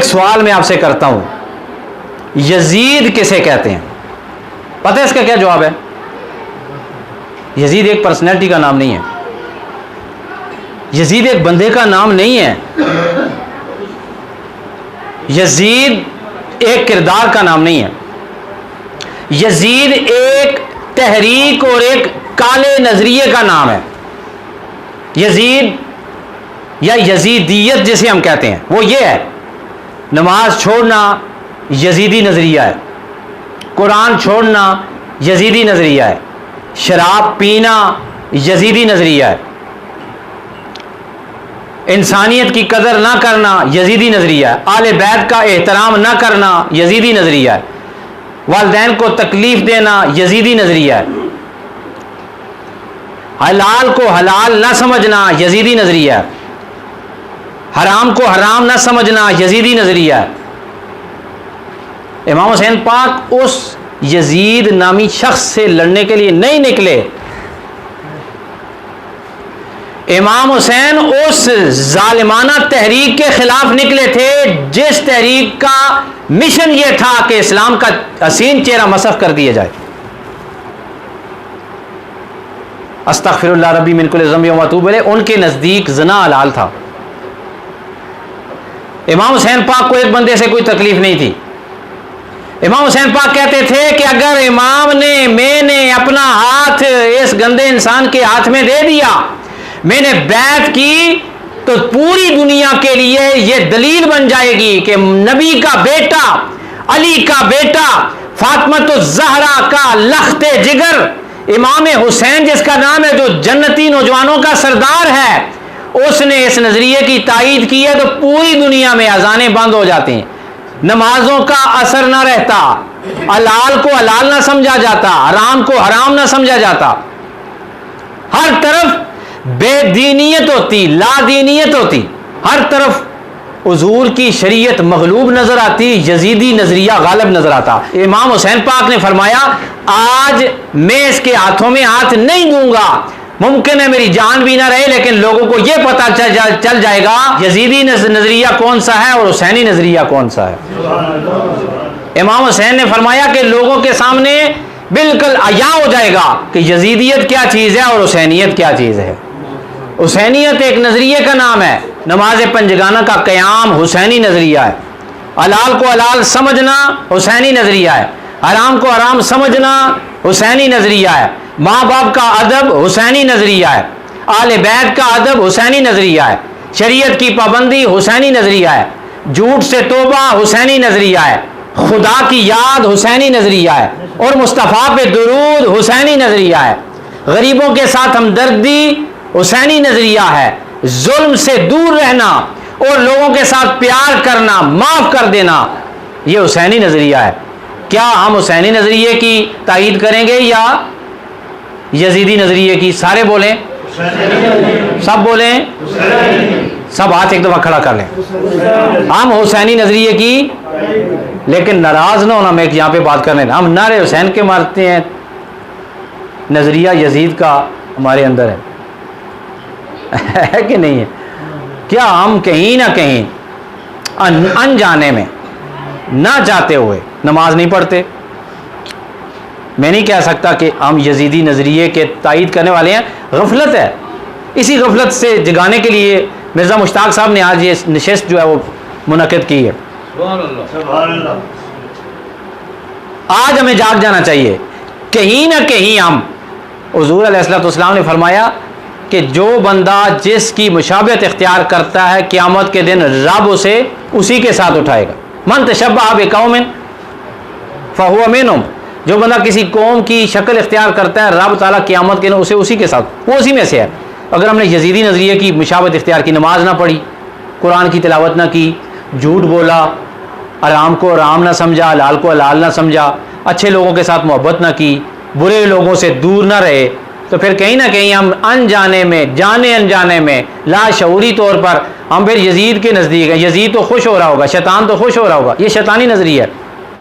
ایک سوال میں آپ سے کرتا ہوں، یزید کسے کہتے ہیں؟ پتہ ہے اس کا کیا جواب ہے؟ یزید ایک پرسنالٹی کا نام نہیں ہے، یزید ایک بندے کا نام نہیں ہے، یزید ایک کردار کا نام نہیں ہے، یزید ایک تحریک اور ایک کالے نظریے کا نام ہے۔ یزید یا یزیدیت جسے ہم کہتے ہیں وہ یہ ہے، نماز چھوڑنا یزیدی نظریہ ہے، قرآن چھوڑنا یزیدی نظریہ ہے، شراب پینا یزیدی نظریہ ہے، انسانیت کی قدر نہ کرنا یزیدی نظریہ ہے، آل بیت کا احترام نہ کرنا یزیدی نظریہ ہے، والدین کو تکلیف دینا یزیدی نظریہ ہے، حلال کو حلال نہ سمجھنا یزیدی نظریہ ہے، حرام کو حرام نہ سمجھنا یزیدی نظریہ ہے۔ امام حسین پاک اس یزید نامی شخص سے لڑنے کے لیے نہیں نکلے، امام حسین اس ظالمانہ تحریک کے خلاف نکلے تھے جس تحریک کا مشن یہ تھا کہ اسلام کا حسین چہرہ مسخ کر دیا جائے۔ استغفر اللہ ربی من کل ذنب و اتوب الیہ، ان کے نزدیک زنا حلال تھا۔ امام حسین پاک کو ایک بندے سے کوئی تکلیف نہیں تھی۔ امام حسین پاک کہتے تھے کہ اگر امام نے میں نے اپنا ہاتھ اس گندے انسان کے ہاتھ میں دے دیا، میں نے بیعت کی، تو پوری دنیا کے لیے یہ دلیل بن جائے گی کہ نبی کا بیٹا، علی کا بیٹا، فاطمہ الزہرا کا لخت جگر امام حسین جس کا نام ہے، جو جنتی نوجوانوں کا سردار ہے، اس نے اس نظریے کی تائید کی ہے تو پوری دنیا میں اذانیں بند ہو جاتی ہیں، نمازوں کا اثر نہ رہتا، حلال کو حلال نہ سمجھا جاتا، حرام کو حرام نہ سمجھا جاتا، ہر طرف بے دینیت ہوتی، لا دینیت ہوتی، ہر طرف حضور کی شریعت مغلوب نظر آتی، یزیدی نظریہ غالب نظر آتا۔ امام حسین پاک نے فرمایا آج میں اس کے ہاتھوں میں ہاتھ نہیں دوں گا، ممکن ہے میری جان بھی نہ رہے لیکن لوگوں کو یہ پتا چل جائے گا یزیدی نظریہ کون سا ہے اور حسینی نظریہ کون سا ہے۔ امام حسین نے فرمایا کہ لوگوں کے سامنے بالکل عیاں ہو جائے گا کہ یزیدیت کیا چیز ہے اور حسینیت کیا چیز ہے۔ حسینیت ایک نظریے کا نام ہے، نماز پنجگانہ کا قیام حسینی نظریہ ہے، حلال کو حلال سمجھنا حسینی نظریہ ہے، حرام کو حرام سمجھنا حسینی نظریہ ہے، ماں باپ کا ادب حسینی نظریہ ہے، آل بیت کا ادب حسینی نظریہ ہے، شریعت کی پابندی حسینی نظریہ ہے، جھوٹ سے توبہ حسینی نظریہ ہے، خدا کی یاد حسینی نظریہ ہے، اور مصطفیٰ پہ درود حسینی نظریہ ہے، غریبوں کے ساتھ ہمدردی حسینی نظریہ ہے، ظلم سے دور رہنا اور لوگوں کے ساتھ پیار کرنا، معاف کر دینا، یہ حسینی نظریہ ہے۔ کیا ہم حسینی نظریے کی تائید کریں گے یا یزیدی نظریے کی؟ سارے بولیں، سب بولیں، سب ہاتھ ایک دفعہ کھڑا کر لیں۔ ہم حسینی نظریے کی، لیکن ناراض نہ ہونا، میں یہاں پہ بات کرنے، ہم نعرے حسین کے مارتے ہیں، نظریہ یزید کا ہمارے اندر ہے کہ نہیں ہے؟ کیا ہم کہیں نہ کہیں انجانے میں، نہ چاہتے ہوئے نماز نہیں پڑھتے؟ میں نہیں کہہ سکتا کہ ہم یزیدی نظریے کے تائید کرنے والے ہیں، غفلت ہے۔ اسی غفلت سے جگانے کے لیے مرزا مشتاق صاحب نے آج یہ نشست جو ہے وہ منعقد کی ہے۔ آج ہمیں جاگ جانا چاہیے، کہیں نہ کہیں ہم، حضور علیہ الصلوۃ والسلام نے فرمایا کہ جو بندہ جس کی مشابہت اختیار کرتا ہے قیامت کے دن رب اسے اسی کے ساتھ اٹھائے گا۔ من تشبہ بقوم فہو منہم، جو بندہ کسی قوم کی شکل اختیار کرتا ہے رب تعالیٰ قیامت کے دن اسے اسی کے ساتھ، وہ اسی میں سے ہے۔ اگر ہم نے یزیدی نظریے کی مشابہت اختیار کی، نماز نہ پڑھی، قرآن کی تلاوت نہ کی، جھوٹ بولا، حرام کو حرام نہ سمجھا، حلال کو حلال نہ سمجھا، اچھے لوگوں کے ساتھ محبت نہ کی، برے لوگوں سے دور نہ رہے، تو پھر کہیں نہ کہیں ہم انجانے میں، جانے انجانے میں، لاشعوری طور پر ہم پھر یزید کے نزدیک ہیں۔ یزید تو خوش ہو رہا ہوگا، شیطان تو خوش ہو رہا ہوگا، یہ شیطانی نظریہ ہے۔